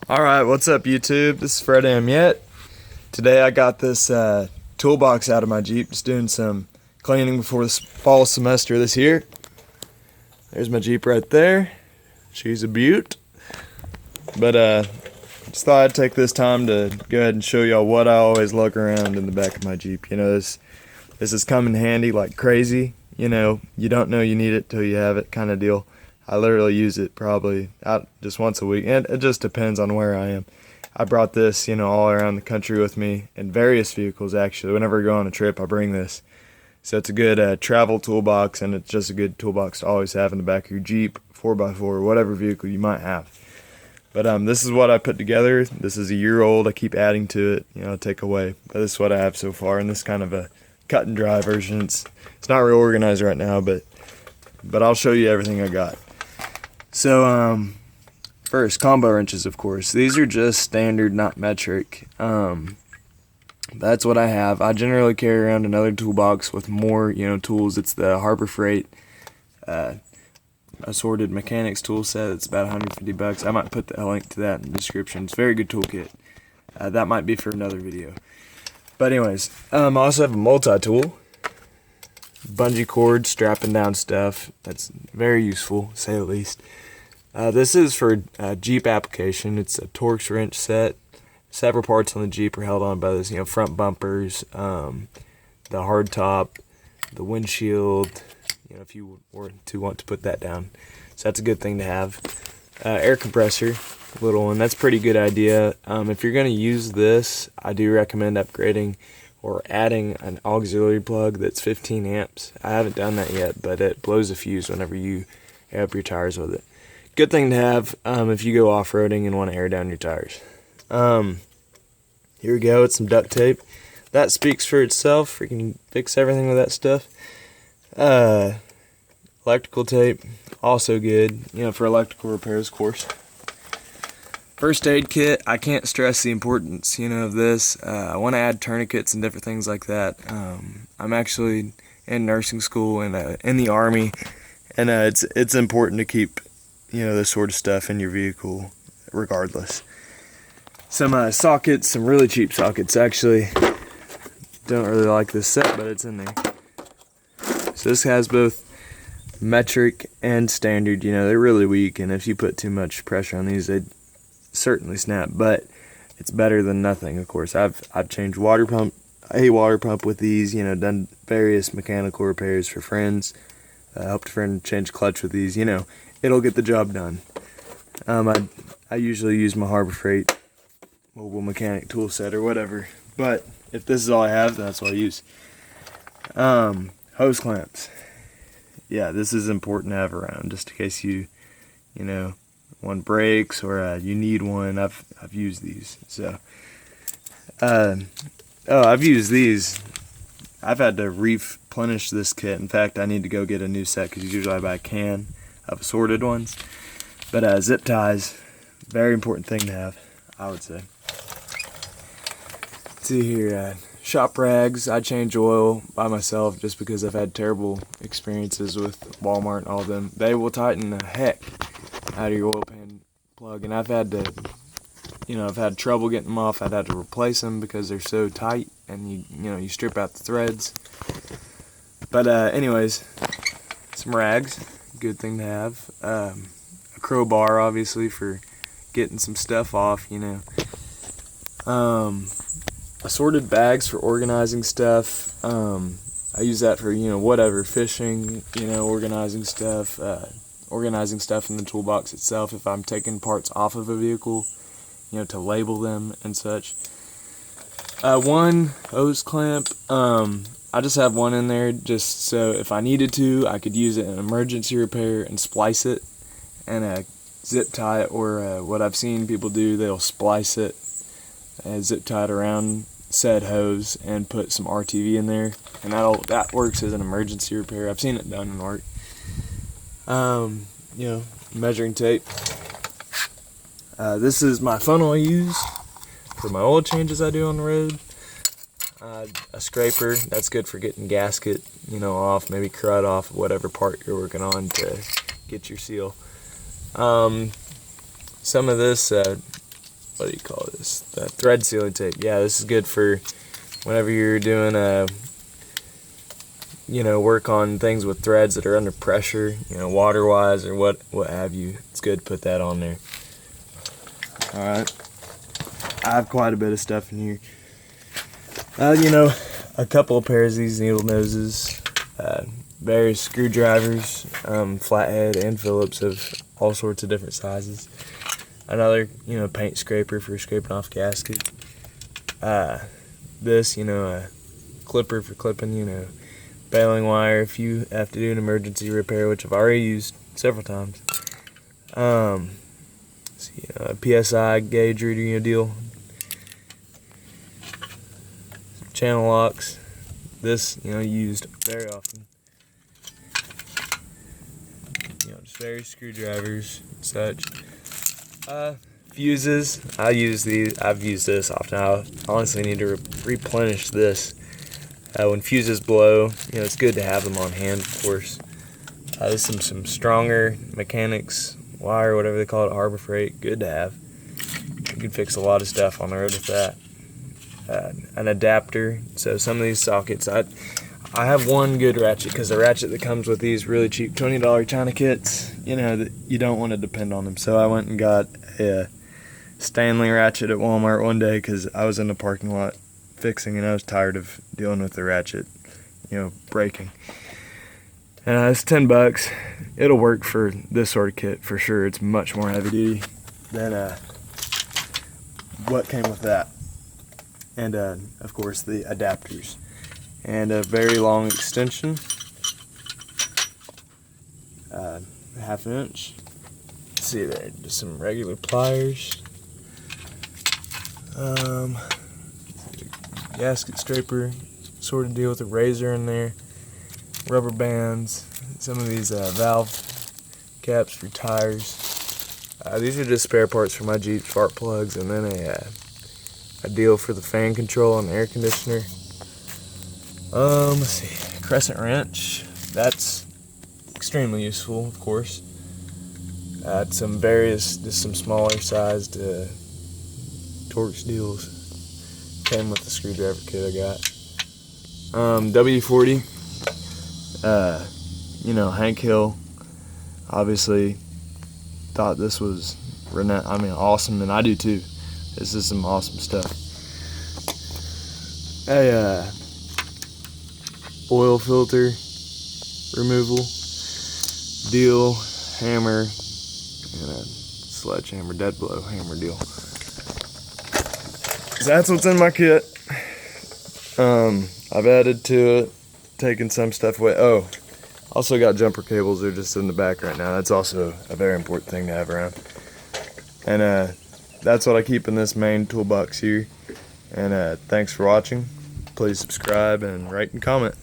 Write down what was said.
Alright, what's up YouTube? This is Fred Yet. Today I got this toolbox out of my Jeep, just doing some cleaning before the fall semester this year. There's my Jeep right there. She's a beaut. But just thought I'd take this time to go ahead and show y'all what I always lug around in the back of my Jeep. You know, this has come in handy like crazy. You know, you don't know you need it till you have it kind of deal. I literally use it probably out just once a week, and it just depends on where I am. I brought this, you know, all around the country with me in various vehicles actually. Whenever I go on a trip, I bring this. So it's a good travel toolbox, and it's just a good toolbox to always have in the back of your Jeep, 4x4, whatever vehicle you might have. But this is what I put together. This is a year old. I keep adding to it, you know, take away. But this is what I have so far, and this is kind of a cut and dry version. It's not real organized right now, but I'll show you everything I got. So first, combo wrenches, of course. These are just standard, not metric. That's what I have. I generally carry around another toolbox with more, you know, tools. It's the Harbor Freight assorted mechanics tool set. It's about $150. I might put the link to that in the description. It's a very good toolkit. That might be for another video. But anyways, I also have a multi-tool. Bungee cord, strapping down stuff. That's very useful, to say the least. This is for Jeep application. It's a Torx wrench set. Several parts on the Jeep are held on by this, you know, front bumpers, the hard top, the windshield, you know, if you were to want to put that down. So that's a good thing to have. Air compressor, little one. That's a pretty good idea. If you're going to use this, I do recommend upgrading or adding an auxiliary plug that's 15 amps. I haven't done that yet, but it blows a fuse whenever you air up your tires with it. Good thing to have if you go off-roading and want to air down your tires. Here we go, it's some duct tape. That speaks for itself. Freaking fix everything with that stuff. Electrical tape, also good, you know, for electrical repairs, of course. First aid kit, I can't stress the importance, you know, of this. I want to add tourniquets and different things like that. I'm actually in nursing school and in the Army, and it's important to keep, you know, this sort of stuff in your vehicle regardless. Some sockets, some really cheap sockets actually. Don't really like this set, but it's in there. So this has both metric and standard. You know, they're really weak, and if you put too much pressure on these, they'd certainly snap, but it's better than nothing. Of course, I've changed a water pump with these, you know, done various mechanical repairs for friends, helped a friend change clutch with these. You know, it'll get the job done. I usually use my Harbor Freight mobile mechanic tool set or whatever, but if this is all I have, that's what I use. Hose clamps, yeah, this is important to have around just in case you know, one breaks or you need one. I've used these. So I've used these. I've had to replenish this kit. In fact, I need to go get a new set because usually I buy a can of assorted ones. But zip ties, very important thing to have, I would say. Let's see here, shop rags. I change oil by myself just because I've had terrible experiences with Walmart and all of them. They will tighten the heck out of your oil pan plug, and I've had to, you know, I've had trouble getting them off. I've had to replace them because they're so tight, and you know, you strip out the threads. But anyways, some rags, good thing to have. A crowbar, obviously, for getting some stuff off, you know. Assorted bags for organizing stuff. I use that for, you know, whatever, fishing, you know, organizing stuff in the toolbox itself if I'm taking parts off of a vehicle, you know, to label them and such. One hose clamp, I just have one in there just so if I needed to, I could use it in emergency repair and splice it and zip tie it, or what I've seen people do, they'll splice it, zip tie it around said hose and put some RTV in there, and that works as an emergency repair. I've seen it done in work. You know, measuring tape. This is my funnel I use for my oil changes I do on the road. A scraper, that's good for getting gasket, you know, off, maybe crud off whatever part you're working on to get your seal. Some of this what do you call this? The thread sealing tape. Yeah, this is good for whenever you're doing work on things with threads that are under pressure, water-wise or what have you. It's good to put that on there. All right, I have quite a bit of stuff in here. A couple of pairs of these needle noses, various screwdrivers, flathead and Phillips of all sorts of different sizes. Another, paint scraper for scraping off gasket. This, a clipper for clipping, baling wire if you have to do an emergency repair, which I've already used several times. A PSI gauge reader, deal. Channel locks. This, used very often. Just various screwdrivers and such. Fuses. I've used this often. I honestly need to replenish this. When fuses blow, it's good to have them on hand, of course. There's some stronger mechanics wire, whatever they call it, Harbor Freight. Good to have. You can fix a lot of stuff on the road with that. An adapter. So some of these sockets, I have one good ratchet, because the ratchet that comes with these really cheap $20 China kits, that you don't want to depend on them. So I went and got a Stanley ratchet at Walmart one day because I was in the parking lot fixing and I was tired of dealing with the ratchet, breaking. And it's $10. It'll work for this sort of kit for sure. It's much more heavy duty than what came with that. And of course the adapters. And a very long extension, ½ inch. Let's see there, just some regular pliers. Gasket scraper, sort of deal with a razor in there. Rubber bands, some of these valve caps for tires. These are just spare parts for my Jeep, spark plugs, and then a deal for the fan control on the air conditioner. Let's see, crescent wrench. That's extremely useful, of course. Just some smaller sized Torx deals. Came with the screwdriver kit I got. W40. Hank Hill obviously thought this was awesome, and I do too. This is some awesome stuff. Oil filter removal deal, hammer, and a sledgehammer, dead blow hammer deal. So that's what's in my kit. I've added to it, taken some stuff away. Oh, also got jumper cables. They're just in the back right now. That's also a very important thing to have around. And that's what I keep in this main toolbox here. And thanks for watching. Please subscribe and rate and comment.